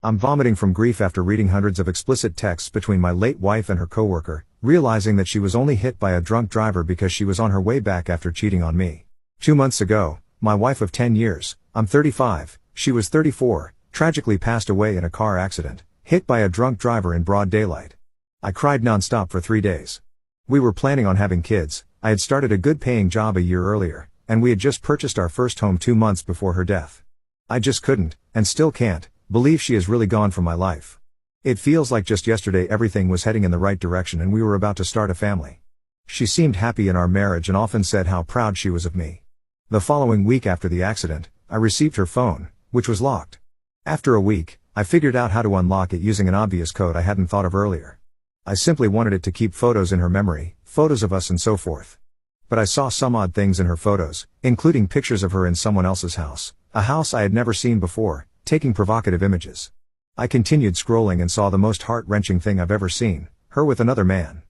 I'm vomiting from grief after reading hundreds of explicit texts between my late wife and her coworker, realizing that she was only hit by a drunk driver because she was on her way back after cheating on me. 2 months ago, my wife of 10 years, I'm 35, she was 34, tragically passed away in a car accident, hit by a drunk driver in broad daylight. I cried nonstop for 3 days. We were planning on having kids. I had started a good paying job a year earlier, and we had just purchased our first home 2 months before her death. I just couldn't, and still can't, believe she has really gone from my life. It feels like just yesterday everything was heading in the right direction and we were about to start a family. She seemed happy in our marriage and often said how proud she was of me. The following week after the accident, I received her phone, which was locked. After a week, I figured out how to unlock it using an obvious code I hadn't thought of earlier. I simply wanted it to keep photos in her memory, photos of us and so forth. But I saw some odd things in her photos, including pictures of her in someone else's house, a house I had never seen before, taking provocative images. I continued scrolling and saw the most heart-wrenching thing I've ever seen, her with another man.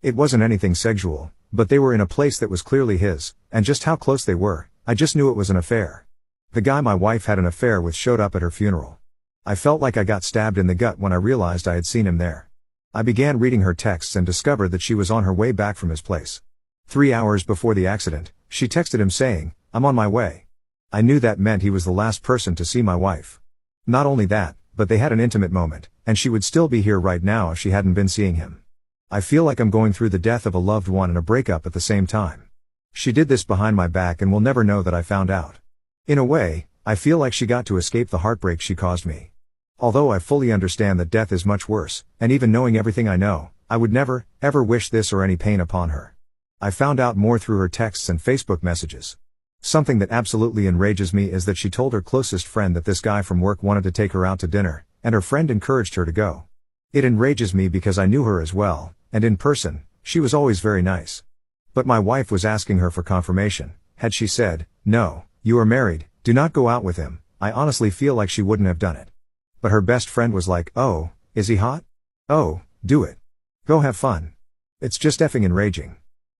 It wasn't anything sexual, but they were in a place that was clearly his, and just how close they were, I just knew it was an affair. The guy my wife had an affair with showed up at her funeral. I felt like I got stabbed in the gut when I realized I had seen him there. I began reading her texts and discovered that she was on her way back from his place. 3 hours before the accident, she texted him saying, "I'm on my way." I knew that meant he was the last person to see my wife. Not only that, but they had an intimate moment, and she would still be here right now if she hadn't been seeing him. I feel like I'm going through the death of a loved one and a breakup at the same time. She did this behind my back and will never know that I found out. In a way, I feel like she got to escape the heartbreak she caused me. Although I fully understand that death is much worse, and even knowing everything I know, I would never, ever wish this or any pain upon her. I found out more through her texts and Facebook messages. Something that absolutely enrages me is that she told her closest friend that this guy from work wanted to take her out to dinner, and her friend encouraged her to go. It enrages me because I knew her as well, and in person, she was always very nice. But my wife was asking her for confirmation. Had she said, "No, you are married, do not go out with him," I honestly feel like she wouldn't have done it. But her best friend was like, "Oh, is he hot? Oh, do it. Go have fun." It's just effing enraging.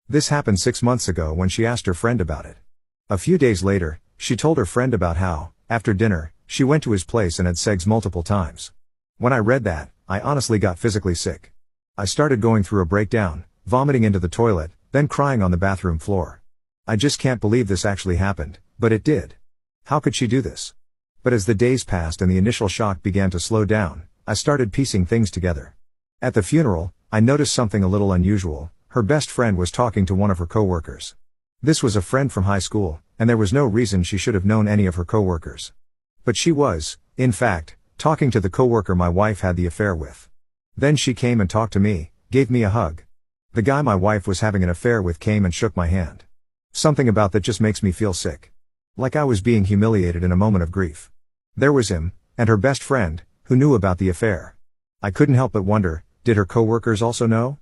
This happened 6 months ago when she asked her friend about it. A few days later, she told her friend about how, after dinner, she went to his place and had sex multiple times. When I read that, I honestly got physically sick. I started going through a breakdown, vomiting into the toilet, then crying on the bathroom floor. I just can't believe this actually happened, but it did. How could she do this? But as the days passed and the initial shock began to slow down, I started piecing things together. At the funeral, I noticed something a little unusual. Her best friend was talking to one of her coworkers. This was a friend from high school, and there was no reason she should have known any of her coworkers. But she was, in fact, talking to the coworker my wife had the affair with. Then she came and talked to me, gave me a hug. The guy my wife was having an affair with came and shook my hand. Something about that just makes me feel sick. Like I was being humiliated in a moment of grief. There was him, and her best friend, who knew about the affair. I couldn't help but wonder, did her coworkers also know?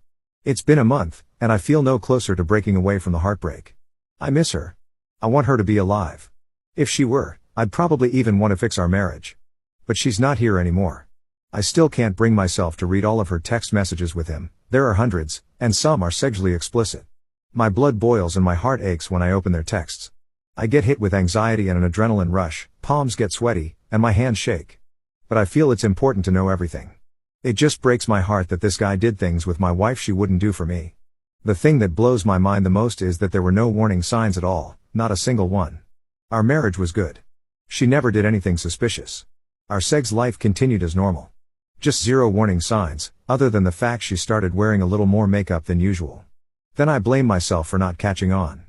It's been a month, and I feel no closer to breaking away from the heartbreak. I miss her. I want her to be alive. If she were, I'd probably even want to fix our marriage. But she's not here anymore. I still can't bring myself to read all of her text messages with him. There are hundreds, and some are sexually explicit. My blood boils and my heart aches when I open their texts. I get hit with anxiety and an adrenaline rush, palms get sweaty, and my hands shake. But I feel it's important to know everything. It just breaks my heart that this guy did things with my wife she wouldn't do for me. The thing that blows my mind the most is that there were no warning signs at all, not a single one. Our marriage was good. She never did anything suspicious. Our sex life continued as normal. Just zero warning signs, other than the fact she started wearing a little more makeup than usual. Then I blame myself for not catching on.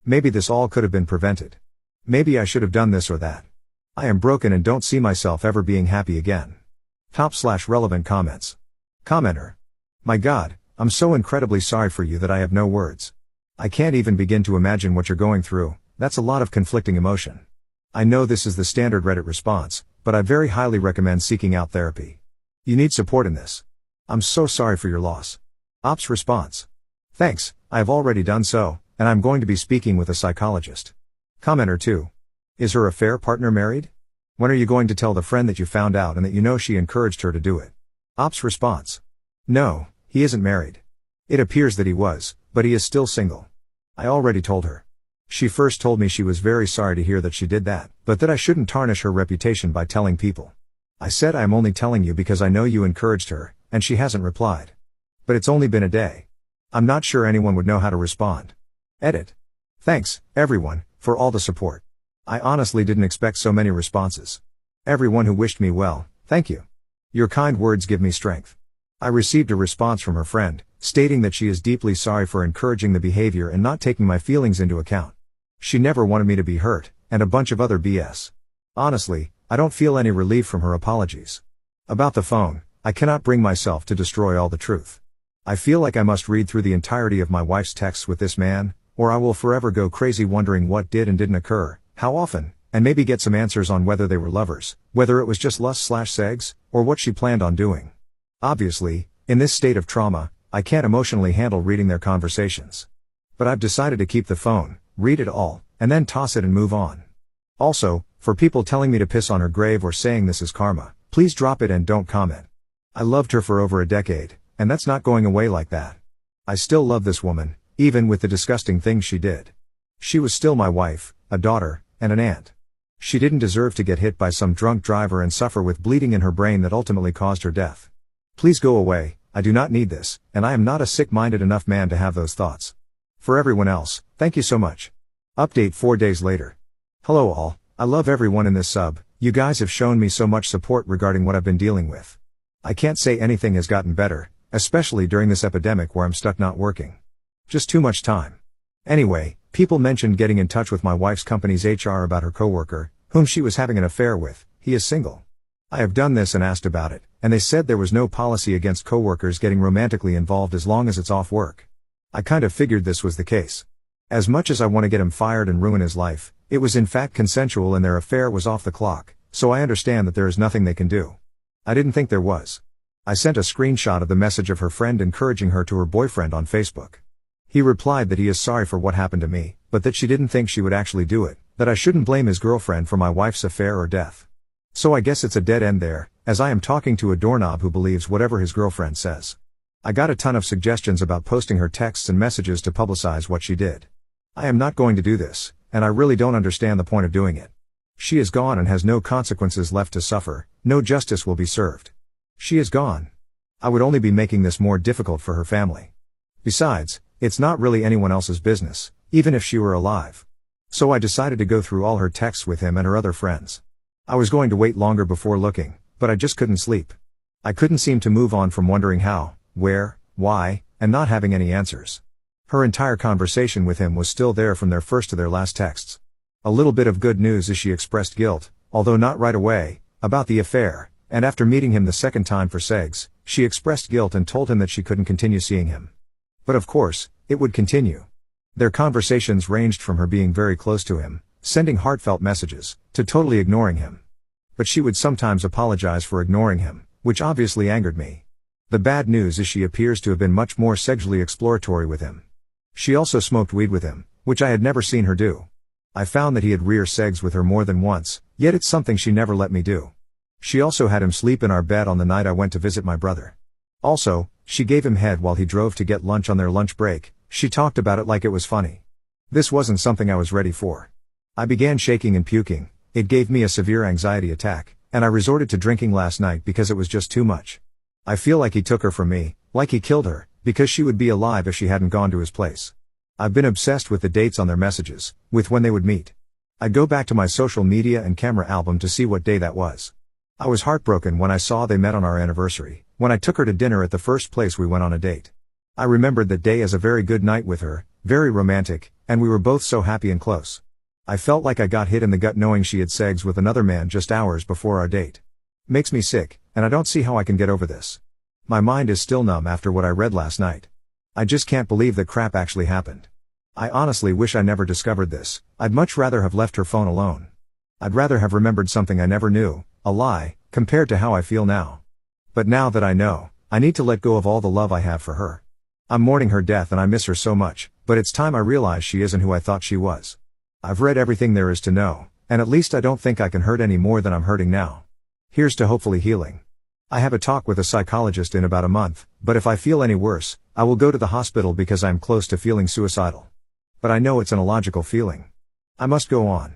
Maybe this all could have been prevented. Maybe I should have done this or that. I am broken and don't see myself ever being happy again. /relevant comments. Commenter. My God, I'm so incredibly sorry for you that I have no words. I can't even begin to imagine what you're going through. That's a lot of conflicting emotion. I know this is the standard Reddit response, but I very highly recommend seeking out therapy. You need support in this. I'm so sorry for your loss. Ops response. Thanks, I have already done so, and I'm going to be speaking with a psychologist. Commenter 2. Is her affair partner married? When are you going to tell the friend that you found out and that you know she encouraged her to do it? Ops response. No, he isn't married. It appears that he was, but he is still single. I already told her. She first told me she was very sorry to hear that she did that, but that I shouldn't tarnish her reputation by telling people. I said I am only telling you because I know you encouraged her, and she hasn't replied. But it's only been a day. I'm not sure anyone would know how to respond. Edit. Thanks, everyone, for all the support. I honestly didn't expect so many responses. Everyone who wished me well, thank you. Your kind words give me strength. I received a response from her friend, stating that she is deeply sorry for encouraging the behavior and not taking my feelings into account. She never wanted me to be hurt, and a bunch of other BS. Honestly, I don't feel any relief from her apologies. About the phone, I cannot bring myself to destroy all the truth. I feel like I must read through the entirety of my wife's texts with this man, or I will forever go crazy wondering what did and didn't occur, how often, and maybe get some answers on whether they were lovers, whether it was just lust/sex, or what she planned on doing. Obviously, in this state of trauma, I can't emotionally handle reading their conversations. But I've decided to keep the phone, read it all, and then toss it and move on. Also, for people telling me to piss on her grave or saying this is karma, please drop it and don't comment. I loved her for over a decade, and that's not going away like that. I still love this woman, even with the disgusting things she did. She was still my wife, a daughter, and an aunt. She didn't deserve to get hit by some drunk driver and suffer with bleeding in her brain that ultimately caused her death. Please go away, I do not need this, and I am not a sick-minded enough man to have those thoughts. For everyone else, thank you so much. Update 4 days later. Hello all, I love everyone in this sub, you guys have shown me so much support regarding what I've been dealing with. I can't say anything has gotten better, especially during this epidemic where I'm stuck not working. Just too much time. Anyway, people mentioned getting in touch with my wife's company's HR about her coworker, whom she was having an affair with. He is single. I have done this and asked about it, and they said there was no policy against coworkers getting romantically involved as long as it's off work. I kind of figured this was the case. As much as I want to get him fired and ruin his life, it was in fact consensual and their affair was off the clock, so I understand that there is nothing they can do. I didn't think there was. I sent a screenshot of the message of her friend encouraging her to her boyfriend on Facebook. He replied that he is sorry for what happened to me, but that she didn't think she would actually do it, that I shouldn't blame his girlfriend for my wife's affair or death. So I guess it's a dead end there, as I am talking to a doorknob who believes whatever his girlfriend says. I got a ton of suggestions about posting her texts and messages to publicize what she did. I am not going to do this, and I really don't understand the point of doing it. She is gone and has no consequences left to suffer, no justice will be served. She is gone. I would only be making this more difficult for her family. Besides, it's not really anyone else's business, even if she were alive. So I decided to go through all her texts with him and her other friends. I was going to wait longer before looking, but I just couldn't sleep. I couldn't seem to move on from wondering how, where, why, and not having any answers. Her entire conversation with him was still there from their first to their last texts. A little bit of good news is she expressed guilt, although not right away, about the affair, and after meeting him the second time for sex, she expressed guilt and told him that she couldn't continue seeing him. But of course, it would continue. Their conversations ranged from her being very close to him, sending heartfelt messages, to totally ignoring him. But she would sometimes apologize for ignoring him, which obviously angered me. The bad news is she appears to have been much more sexually exploratory with him. She also smoked weed with him, which I had never seen her do. I found that he had rear segs with her more than once, yet it's something she never let me do. She also had him sleep in our bed on the night I went to visit my brother. Also, she gave him head while he drove to get lunch on their lunch break. She talked about it like it was funny. This wasn't something I was ready for. I began shaking and puking, it gave me a severe anxiety attack, and I resorted to drinking last night because it was just too much. I feel like he took her from me, like he killed her, because she would be alive if she hadn't gone to his place. I've been obsessed with the dates on their messages, with when they would meet. I'd go back to my social media and camera album to see what day that was. I was heartbroken when I saw they met on our anniversary, when I took her to dinner at the first place we went on a date. I remembered that day as a very good night with her, very romantic, and we were both so happy and close. I felt like I got hit in the gut knowing she had segs with another man just hours before our date. Makes me sick, and I don't see how I can get over this. My mind is still numb after what I read last night. I just can't believe that crap actually happened. I honestly wish I never discovered this. I'd much rather have left her phone alone. I'd rather have remembered something I never knew, a lie, compared to how I feel now. But now that I know, I need to let go of all the love I have for her. I'm mourning her death and I miss her so much, but it's time I realize she isn't who I thought she was. I've read everything there is to know, and at least I don't think I can hurt any more than I'm hurting now. Here's to hopefully healing. I have a talk with a psychologist in about a month, but if I feel any worse, I will go to the hospital because I am close to feeling suicidal. But I know it's an illogical feeling. I must go on.